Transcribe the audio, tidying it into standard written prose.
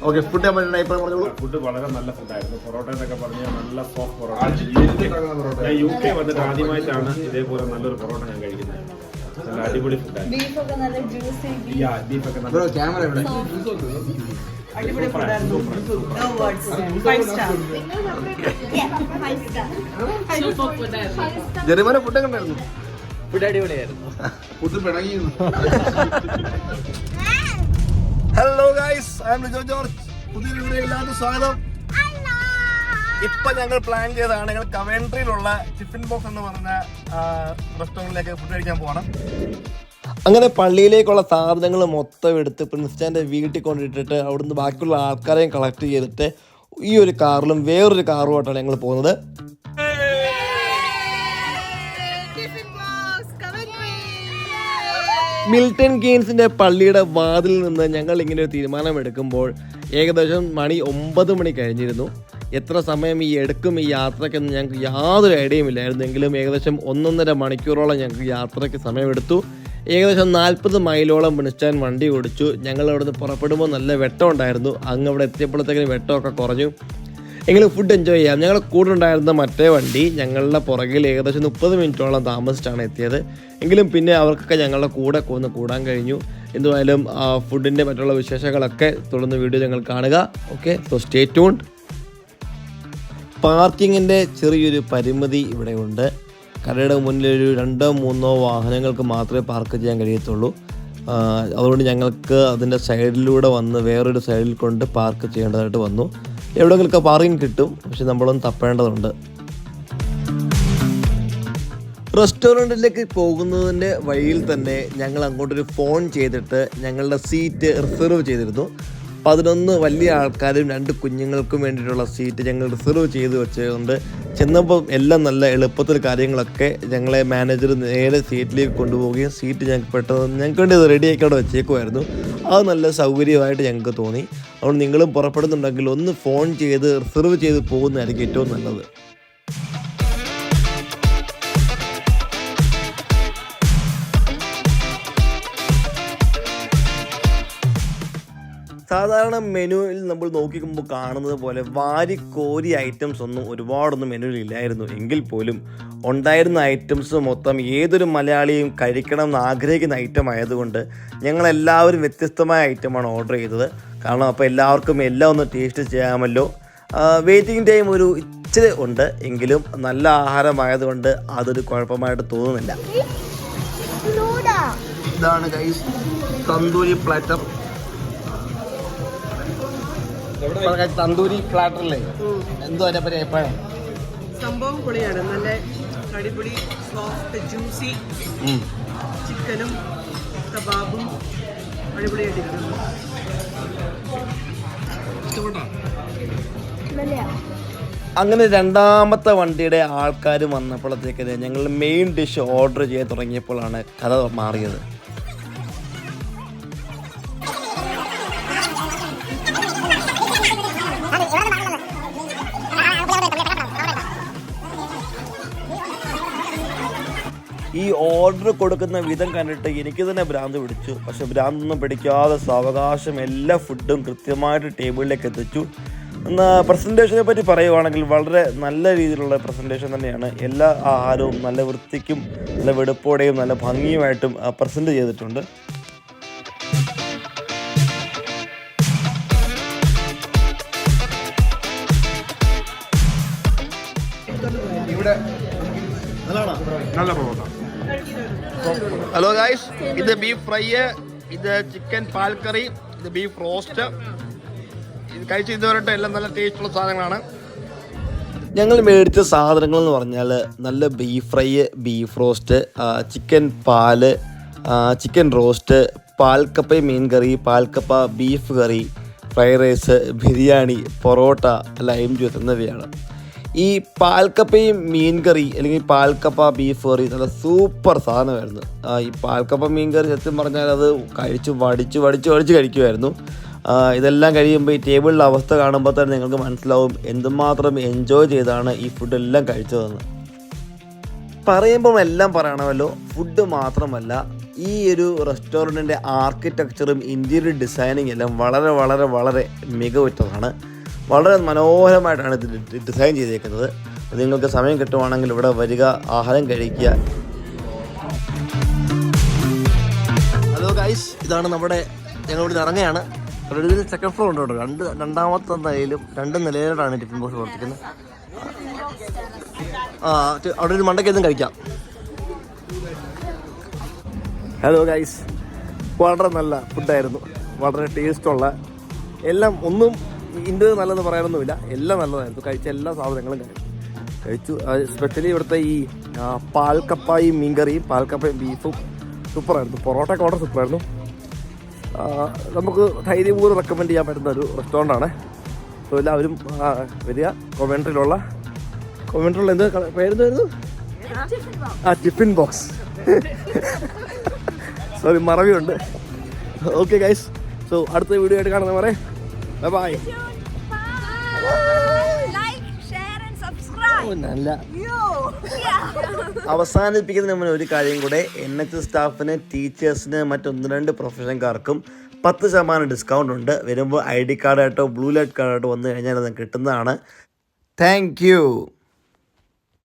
Okay, food പറഞ്ഞോളൂ. Food വളരെ നല്ല ഫുഡായിരുന്നു. പൊറോട്ട എന്നൊക്കെ പറഞ്ഞാൽ നല്ല സോഫ്റ്റ് പൊറോട്ട. ഞാൻ UK വന്നിട്ട് ആദ്യമായിട്ടാണ് ഇതേപോലെ നല്ലൊരു പൊറോട്ട ഞാൻ കഴിക്കുന്നത്. നല്ല അടിപൊളി ഫുഡായിരുന്നു. ബീഫൊക്കെ നല്ല ജ്യൂസി, ബീഫൊക്കെ നല്ല ക്യാമറ എവിടെ? അടിപൊളി ഫുഡായിരുന്നു. No words. 5 star. ജെറിമോനെ ഫുഡ് എങ്ങനെ ഉണ്ടായിരുന്നു? ഫുഡ് അടിപൊളിയായിരുന്നു. ഫുഡ് പിണങ്ങിയിരുന്നു. Hello guys, I am Lijo George. പുതിയൊരു വീഡിയോയിലേക്ക് സ്വാഗതം. ഇപ്പൊ ഞങ്ങൾ പ്ലാൻ ചെയ്തതാണ് ഞങ്ങൾ കവൻട്രിയിലുള്ള ടിഫിൻ ബോക്സ് എന്ന് പറഞ്ഞ റെസ്റ്റോറൻറ്റിലേക്ക് ഫുഡ് കഴിക്കാൻ പോകണം. അങ്ങനെ പള്ളിയിലേക്കുള്ള സാധനങ്ങൾ മൊത്തം എടുത്ത് പ്രിൻസ്റ്റാൻ്റെ വീട്ടിൽ കൊണ്ടിട്ടിട്ട് അവിടുന്ന് ബാക്കിയുള്ള ആൾക്കാരെയും കളക്ട് ചെയ്തിട്ട് ഈ ഒരു കാറിലും വേറൊരു കാറുമായിട്ടാണ് ഞങ്ങൾ പോകുന്നത്. മിൽട്ടൺ കീൻസിൻ്റെ പള്ളിയുടെ വാതിൽ നിന്ന് ഞങ്ങൾ ഇങ്ങനെ ഒരു തീരുമാനമെടുക്കുമ്പോൾ ഏകദേശം മണി 9 മണി കഴിഞ്ഞിരുന്നു. എത്ര സമയം ഈ എടുക്കും ഈ യാത്രയ്ക്കെന്ന് ഞങ്ങൾക്ക് യാതൊരു ഐഡിയയും ഇല്ലായിരുന്നു. എങ്കിലും ഏകദേശം 1.5 മണിക്കൂറോളം ഞങ്ങൾക്ക് യാത്രയ്ക്ക് സമയമെടുത്തു. ഏകദേശം 40 മൈലോളം വിളിച്ചാൻ വണ്ടി ഓടിച്ചു. ഞങ്ങൾ അവിടുന്ന് പുറപ്പെടുമ്പോൾ നല്ല വെട്ടം ഉണ്ടായിരുന്നു. അങ്ങ് അവിടെ എത്തിയപ്പോഴത്തേക്കിന് വെട്ടമൊക്കെ കുറഞ്ഞു. എങ്കിലും ഫുഡ് എൻജോയ് ചെയ്യാം. ഞങ്ങളുടെ കൂടെ ഉണ്ടായിരുന്ന മറ്റേ വണ്ടി ഞങ്ങളുടെ പുറകിൽ ഏകദേശം 30 മിനിറ്റോളം താമസിച്ചാണ് എത്തിയത്. എങ്കിലും പിന്നെ അവർക്കൊക്കെ ഞങ്ങളുടെ കൂടെ കൂടാൻ കഴിഞ്ഞു. എന്തായാലും ഫുഡിൻ്റെ മറ്റുള്ള വിശേഷങ്ങളൊക്കെ തുടർന്ന് വീഡിയോ ഞങ്ങൾ കാണുക. Okay, so stay tuned. പാർക്കിങ്ങിൻ്റെ ചെറിയൊരു പരിമിതി ഇവിടെ ഉണ്ട്. കടയുടെ മുന്നിൽ ഒരു 2-3 വാഹനങ്ങൾക്ക് മാത്രമേ പാർക്ക് ചെയ്യാൻ കഴിയത്തുള്ളൂ. അതുകൊണ്ട് ഞങ്ങൾക്ക് അതിൻ്റെ സൈഡിലൂടെ വന്ന് വേറൊരു സൈഡിൽ കൊണ്ട് പാർക്ക് ചെയ്യേണ്ടതായിട്ട് വന്നു. എവിടെയെങ്കിലുമൊക്കെ പാർക്കിംഗ് കിട്ടും, പക്ഷെ നമ്മളൊന്ന് തപ്പേണ്ടതുണ്ട്. റെസ്റ്റോറൻറ്റിലേക്ക് പോകുന്നതിൻ്റെ വഴിയിൽ തന്നെ ഞങ്ങൾ അങ്ങോട്ടൊരു ഫോൺ ചെയ്തിട്ട് ഞങ്ങളുടെ സീറ്റ് റിസർവ് ചെയ്തിരുന്നു. 11 വലിയ ആൾക്കാരും 2 കുഞ്ഞുങ്ങൾക്കും വേണ്ടിയിട്ടുള്ള സീറ്റ് ഞങ്ങൾ റിസർവ് ചെയ്ത് വെച്ചതുകൊണ്ട് ചെന്നപ്പോൾ എല്ലാം നല്ല എളുപ്പത്തിൽ കാര്യങ്ങളൊക്കെ ഞങ്ങളെ മാനേജർ നേരെ സീറ്റിലേക്ക് കൊണ്ടുപോവുകയും സീറ്റ് ഞങ്ങൾക്ക് പെട്ടെന്ന് ഞങ്ങൾക്ക് വേണ്ടി അത് റെഡിയാക്കി അവിടെ വെച്ചേക്കുമായിരുന്നു. അത് നല്ല സൗകര്യമായിട്ട് ഞങ്ങൾക്ക് തോന്നി. അതുകൊണ്ട് നിങ്ങളും പുറപ്പെടുന്നുണ്ടെങ്കിൽ ഒന്ന് ഫോൺ ചെയ്ത് റിസർവ് ചെയ്ത് പോകുന്നതായിരിക്കും ഏറ്റവും നല്ലത്. സാധാരണ മെനുവിൽ നമ്മൾ നോക്കിക്കുമ്പോൾ കാണുന്നത് പോലെ വാരിക്കോരി ഐറ്റംസ് ഒന്നും ഒരുപാടൊന്നും മെനുവിൽ ഇല്ലായിരുന്നു. എങ്കിൽ പോലും ഉണ്ടായിരുന്ന ഐറ്റംസ് മൊത്തം ഏതൊരു മലയാളിയും കഴിക്കണം എന്ന് ആഗ്രഹിക്കുന്ന ഐറ്റം ആയതുകൊണ്ട് ഞങ്ങളെല്ലാവരും വ്യത്യസ്തമായ ഐറ്റമാണ് ഓർഡർ ചെയ്തത്. കാരണം അപ്പോൾ എല്ലാവർക്കും എല്ലാം ഒന്ന് ടേസ്റ്റ് ചെയ്യാമല്ലോ. വെയിറ്റിംഗ് ടൈം ഒരു ഇച്ചിരി ഉണ്ട്, എങ്കിലും നല്ല ആഹാരമായതുകൊണ്ട് അതൊരു കുഴപ്പമായിട്ട് തോന്നുന്നില്ല. ഇതാണ് ഗൈസ് തന്തൂരി പ്ലാറ്റർ. തന്തൂരി പ്ലാറ്ററില്ലേ, എന്തോ അതിനെ പറ്റി എപ്പോഴാണ് സംഭവം പൊളിയാണ്. നല്ല അടിപൊളി സോഫ്റ്റ് ജ്യൂസി ചിക്കനും കബാബും അടിപൊളിയായിട്ടിരിക്കുന്നു. അങ്ങനെ രണ്ടാമത്തെ വണ്ടിയുടെ ആൾക്കാർ വന്നപ്പോഴത്തേക്ക് ഞങ്ങൾ മെയിൻ ഡിഷ് ഓർഡർ ചെയ്യാൻ തുടങ്ങിയപ്പോഴാണ് കഥ മാറിയത്. ഈ ഓർഡർ കൊടുക്കുന്ന വിധം കണ്ടിട്ട് എനിക്ക് തന്നെ ഭ്രാന്ത് പിടിച്ചു. പക്ഷെ ഭ്രാന്തൊന്നും പിടിക്കാതെ സാവകാശം എല്ലാ ഫുഡും കൃത്യമായിട്ട് ടേബിളിലേക്ക് എത്തിച്ചു. പ്രസൻറ്റേഷനെ പറ്റി പറയുവാണെങ്കിൽ വളരെ നല്ല രീതിയിലുള്ള പ്രസൻറ്റേഷൻ തന്നെയാണ്. എല്ലാ ആഹാരവും നല്ല വൃത്തിക്കും നല്ല വെടുപ്പോടെയും നല്ല ഭംഗിയുമായിട്ടും പ്രസൻറ്റ് ചെയ്തിട്ടുണ്ട്. ഇവിടെ നല്ല പൊറോട്ട. ഹലോ ഗായ്സ്, ഇത് ബീഫ് ഫ്രൈ, ഇത് ചിക്കൻ പാൽ കറി, ഇത് ബീഫ് റോസ്റ്റ്. ഇത് കഴിച്ച് ഇതുവരെയായിട്ട് എല്ലാം നല്ല ടേസ്റ്റുള്ള സാധനങ്ങളാണ്. ഞങ്ങൾ മേടിച്ച സാധനങ്ങൾ എന്ന് പറഞ്ഞാൽ നല്ല beef fry, beef roast, chicken പാല്, ചിക്കൻ റോസ്റ്റ്, പാൽക്കപ്പ മീൻ കറി, പാൽക്കപ്പ beef curry, fried rice, biryani, parotta, lime juice എന്നിവയാണ്. ഈ പാൽക്കപ്പയും മീൻ കറി അല്ലെങ്കിൽ പാൽക്കപ്പ ബീഫ് കറി നല്ല സൂപ്പർ സാധനമായിരുന്നു. ഈ പാൽക്കപ്പ മീൻ കറി സത്യം പറഞ്ഞാൽ അത് കഴിച്ച് വടിച്ച് കഴിക്കുമായിരുന്നു. ഇതെല്ലാം കഴിയുമ്പോൾ ഈ ടേബിളിലെ അവസ്ഥ കാണുമ്പോൾ തന്നെ നിങ്ങൾക്ക് മനസ്സിലാവും എന്തുമാത്രം എൻജോയ് ചെയ്താണ് ഈ ഫുഡെല്ലാം കഴിച്ചതെന്ന്. പറയുമ്പോൾ എല്ലാം പറയണമല്ലോ, ഫുഡ് മാത്രമല്ല ഈ ഒരു റെസ്റ്റോറൻറ്റിൻ്റെ ആർക്കിടെക്ചറും ഇൻറ്റീരിയർ ഡിസൈനിങ് എല്ലാം വളരെ വളരെ വളരെ മികവുറ്റതാണ്. വളരെ മനോഹരമായിട്ടാണ് ഇത് ഡിസൈൻ ചെയ്തേക്കുന്നത്. നിങ്ങൾക്ക് സമയം കിട്ടുവാണെങ്കിൽ ഇവിടെ വരിക, ആഹാരം കഴിക്കുക. ഹലോ ഗൈസ്, ഇതാണ് നമ്മുടെ ഞങ്ങളിവിടെ ഇറങ്ങുകയാണ്. അവിടെ ഒരു സെക്കൻഡ് ഫ്ലോർ ഉണ്ട് കേട്ടോ. രണ്ടാമത്തെ നിലയിലും 2 നിലയിലാണ് ടിഫിൻ ബോക്സ് പ്രവർത്തിക്കുന്നത്. അവിടെ ഒരു മണ്ടയ്ക്കൊന്നും കഴിക്കാം. ഹലോ ഗൈസ്, വളരെ നല്ല ഫുഡായിരുന്നു, വളരെ ടേസ്റ്റുള്ള, എല്ലാം ഒന്നും ഇന്നത് നല്ലതെന്ന് പറയാനൊന്നുമില്ല, എല്ലാം നല്ലതായിരുന്നു. കഴിച്ച എല്ലാ സാധനങ്ങളും കഴിച്ചു. സ്പെഷ്യലി ഇവിടുത്തെ ഈ പാൽക്കപ്പായും മീൻകറിയും പാൽക്കപ്പയും ബീഫും സൂപ്പറായിരുന്നു. പൊറോട്ടയൊക്കെ വളരെ സൂപ്പറായിരുന്നു. നമുക്ക് ധൈര്യപൂർവ്വം റെക്കമെൻഡ് ചെയ്യാൻ പറ്റുന്ന ഒരു റെസ്റ്റോറൻ്റാണ്. അപ്പോൾ എല്ലാവരും വരിക. കൊമൻട്രിയിലുള്ള എന്ത് പേരെന്തായിരുന്നു? Tiffin box. സോറി, മറവിയുണ്ട്. ഓക്കെ ഗൈസ്, സോ അടുത്ത വീഡിയോ ആയിട്ട് കാണുന്നവരെ ബൈ. നല്ല അവസാനിപ്പിക്കുന്നതിന് മുന്നേ ഒരു കാര്യം കൂടെ, NH സ്റ്റാഫിന്, ടീച്ചേഴ്സിന്, മറ്റൊന്ന് 2 പ്രൊഫഷൻകാർക്കും 10% ഡിസ്കൗണ്ട് ഉണ്ട്. വരുമ്പോൾ ID കാർഡായിട്ടോ ബ്ലൂ ലൈറ്റ് കാർഡായിട്ടോ വന്നു കഴിഞ്ഞാൽ അത് കിട്ടുന്നതാണ്. Thank you.